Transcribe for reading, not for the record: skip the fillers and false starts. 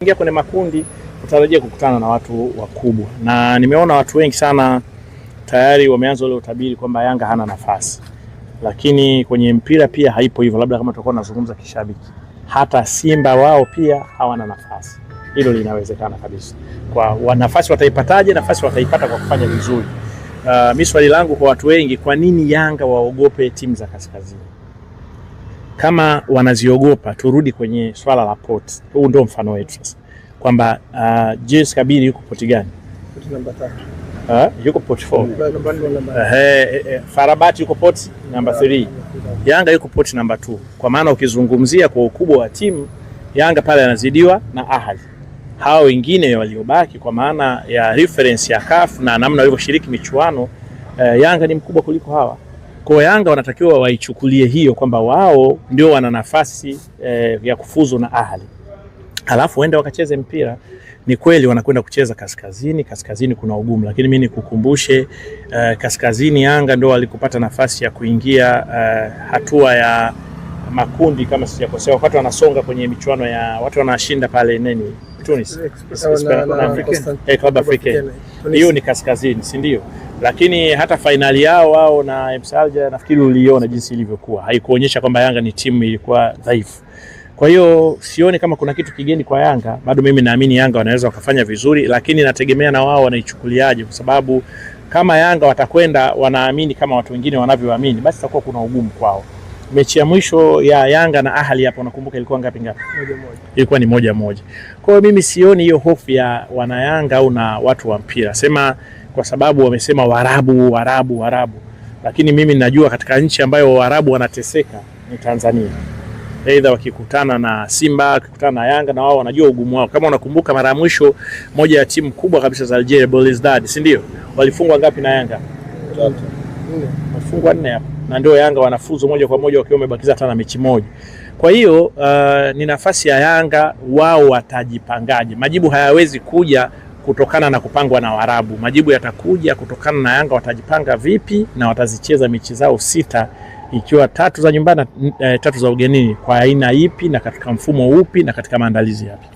Ingia kwenye makundi utarajia kukutana na watu wakubwa, na nimeona watu wengi sana tayari wameanza ule utabiri kwamba Yanga hana nafasi, lakini kwenye mpira pia haipo hivyo. Labda kama tutakuwa tunazungumza kishabiki, hata Simba wao pia hawana nafasi. Hilo linawezekana kabisa. Kwa nafasi wataipataje? Nafasi wataipata kwa kufanya vizuri. Mimi swali langu kwa watu wengi, kwa nini Yanga waogope timu za kaskazini? Kama wanaziogopa, turudi kwenye swala la Port. Huu ndio mfano wetu sasa. Kwamba JS Kabylie yuko poti gani? Poti namba 3. Yuko poti 4. Farabati yuko poti namba 3. Yanga yuko poti namba 2. Kwa maana ukizungumzia kwa ukubwa wa timu, Yanga pale anazidiwa na Ahali. Hao wengine waliobaki kwa maana ya reference ya CAF na namna walivyoshiriki michuano, Yanga ni mkubwa kuliko hawa. Kwa Yanga wanatakiwa waichukulie hiyo kwamba wao ndio wana nafasi ya kufuzu na Ahali. Halafu waende wakacheze mpira. Ni kweli wanakwenda kucheza kaskazini, kaskazini kuna ugumu, lakini mimi nikukumbushe kaskazini Yanga ndio walikupata nafasi ya kuingia hatua ya makundi kama sijakosea, wakati wanasonga kwenye michuano ya watu wanashinda pale nini Tunis, Club Africain. Hiyo ni kaskazini, si ndio? Lakini hata finali yao wao na MC Alger nafikiri uliona jinsi ilivyokuwa. Haikuonyesha kwamba Yanga ni timu ilikuwa dhaifu. Kwa hiyo sioni kama kuna kitu kigeni kwa Yanga. Bado mimi naamini Yanga wanaweza wakafanya vizuri, lakini nategemea na wao wanaichukuliaje, kwa sababu kama Yanga watakwenda wanaamini kama watu wengine wanavyoamini, basi itakuwa kuna ugumu kwao. Mechi ya mwisho ya Yanga na Ahali hapo nakumbuka ilikuwa ngapi? 1-1. Ilikuwa ni 1-1. Kwa hiyo mimi sioni hiyo hofu ya wana Yanga au na watu wa mpira. Sema kwa sababu wamesema Waarabu. Lakini mimi najua katika nchi ambayo Waarabu wanateseka ni Tanzania. Aidha wakikutana na Simba, wakikutana na Yanga, na wao wanajua ugumu wao. Kama unakumbuka mara ya mwisho moja ya timu kubwa kabisa za Algeria, Belouizdad, si ndio? Walifungwa ngapi na Yanga? 4. Walifungwa 4 hapo. Na ndio Yanga wanafuzu moja kwa moja wakiwa wamebakiza hata na mechi moja. Kwa hiyo ni nafasi ya Yanga, wao watajipangaje? Majibu hayawezi kuja kutokana na kupangwa na Waarabu. Majibu yatakuja kutokana na Yanga watajipanga vipi na watazicheza mechi zao 6, ikiwa 3 za nyumbani na 3 za ugenini, kwa aina ipi na katika mfumo upi na katika maandalizi yapi.